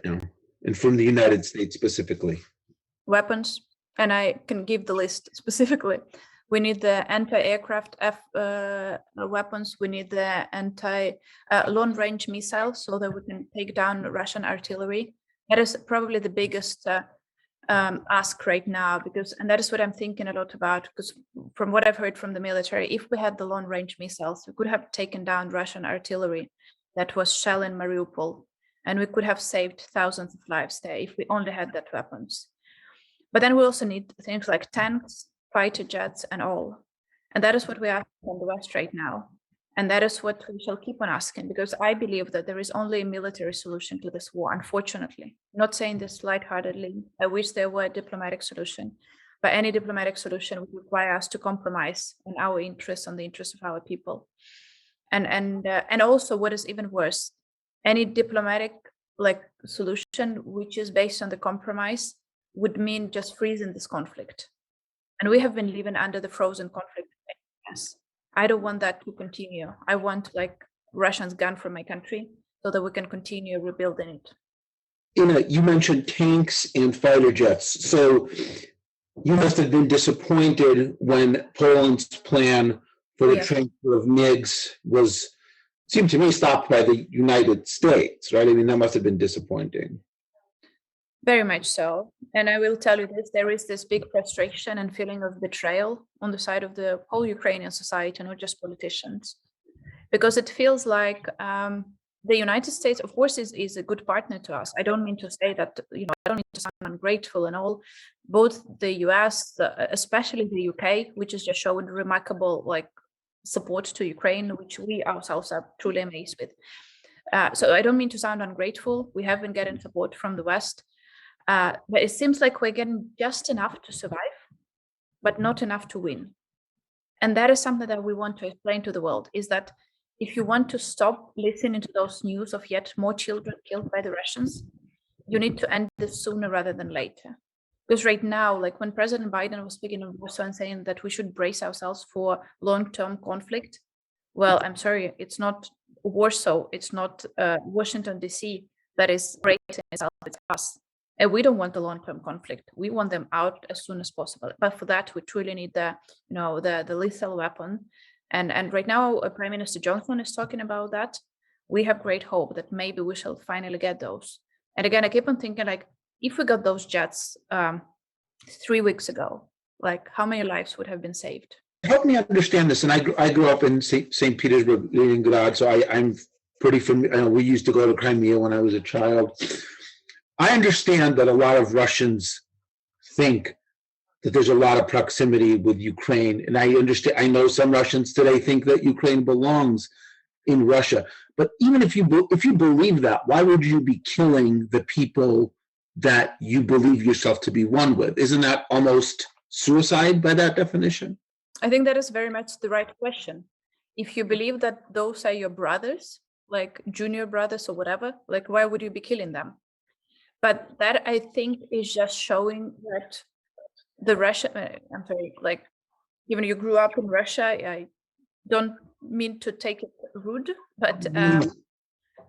now, and from the United States specifically? Weapons, and I can give the list specifically. We need the anti-aircraft weapons. We need the long-range missiles so that we can take down Russian artillery. That is probably the biggest ask right now, and that is what I'm thinking a lot about, because from what I've heard from the military, if we had the long-range missiles, we could have taken down Russian artillery that was shelling Mariupol, and we could have saved thousands of lives there if we only had that weapons. But then we also need things like tanks, fighter jets, and all. And that is what we ask from the West right now. And that is what we shall keep on asking, because I believe that there is only a military solution to this war, unfortunately. I'm not saying this lightheartedly. I wish there were a diplomatic solution, but any diplomatic solution would require us to compromise on our interests, on the interests of our people. And also, what is even worse, any diplomatic solution which is based on the compromise would mean just freezing this conflict. And we have been living under the frozen conflict. Yes. I don't want that to continue. I want Russians gone from my country so that we can continue rebuilding it. You mentioned tanks and fighter jets. So you must have been disappointed when Poland's plan for the transfer of MiGs seemed to me stopped by the United States, right? I mean, that must have been disappointing. Very much so. And I will tell you this, there is this big frustration and feeling of betrayal on the side of the whole Ukrainian society, not just politicians. Because it feels like the United States, of course, is a good partner to us. I don't mean to say that, I don't mean to sound ungrateful and all. Both the US, especially the UK, which has just shown remarkable support to Ukraine, which we ourselves are truly amazed with. So I don't mean to sound ungrateful. We have been getting support from the West. But it seems like we're getting just enough to survive, but not enough to win. And that is something that we want to explain to the world, is that if you want to stop listening to those news of yet more children killed by the Russians, you need to end this sooner rather than later. Because right now, when President Biden was speaking in Warsaw and saying that we should brace ourselves for long-term conflict, well, I'm sorry, it's not Warsaw, it's not Washington, D.C. that is bracing itself, it's us. And we don't want the long-term conflict. We want them out as soon as possible. But for that, we truly need the lethal weapon. And right now, Prime Minister Johnson is talking about that. We have great hope that maybe we shall finally get those. And again, I keep on thinking, if we got those jets 3 weeks ago, how many lives would have been saved? Help me understand this. And I grew up in St. Petersburg, Leningrad, so I'm pretty familiar. We used to go to Crimea when I was a child. I understand that a lot of Russians think that there's a lot of proximity with Ukraine. And I know some Russians today think that Ukraine belongs in Russia. But even if you believe that, why would you be killing the people that you believe yourself to be one with? Isn't that almost suicide by that definition? I think that is very much the right question. If you believe that those are your brothers, junior brothers or whatever, why would you be killing them? But that, I think, is just showing that the Russia, I'm sorry, even you grew up in Russia, I don't mean to take it rude, but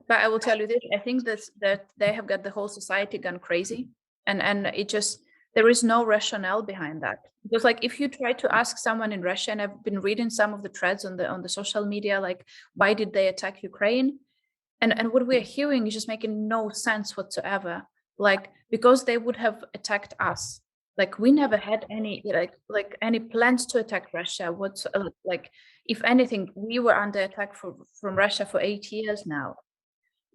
I will tell you this, I think that they have got the whole society gone crazy. And it just, there is no rationale behind that. Because if you try to ask someone in Russia, and I've been reading some of the threads on the social media, why did they attack Ukraine? And what we're hearing is just making no sense whatsoever. Because they would have attacked us. We never had any any plans to attack Russia. If anything, we were under attack from Russia for 8 years now.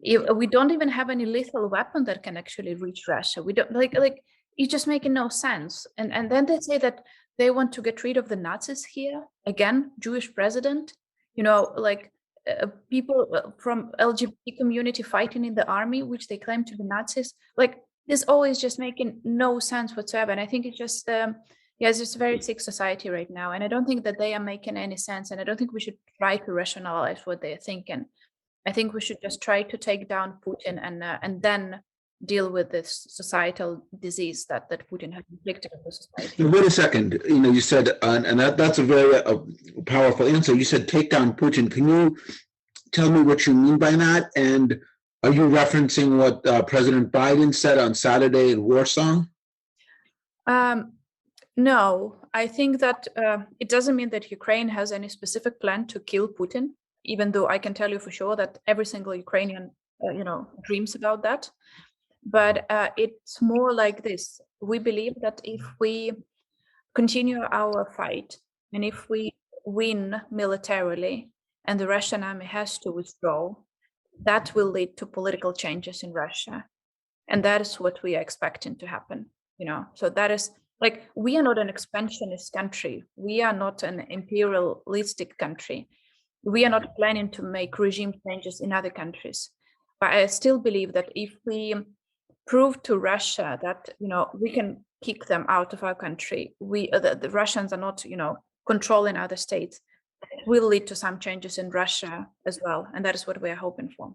We don't even have any lethal weapon that can actually reach Russia. We don't it's just making no sense. And then they say that they want to get rid of the Nazis here again, Jewish president. People from LGBT community fighting in the army, which they claim to be Nazis. This always just making no sense whatsoever. And I think it's just, it's just a very sick society right now. And I don't think that they are making any sense. And I don't think we should try to rationalize what they're thinking. I think we should just try to take down Putin and then deal with this societal disease that Putin has inflicted on the society. Wait a second. You said, and that's a very powerful answer. You said take down Putin. Can you tell me what you mean by that? And Are you referencing what President Biden said on Saturday in Warsaw? No, I think that it doesn't mean that Ukraine has any specific plan to kill Putin, even though I can tell you for sure that every single Ukrainian, dreams about that. But it's more like this. We believe that if we continue our fight and if we win militarily and the Russian army has to withdraw, that will lead to political changes in Russia. And that is what we are expecting to happen. So that is like, we are not an expansionist country. We are not an imperialistic country. We are not planning to make regime changes in other countries. But I still believe that if we prove to Russia that we can kick them out of our country, the Russians are not controlling other states, it will lead to some changes in Russia as well, and that is what we are hoping for.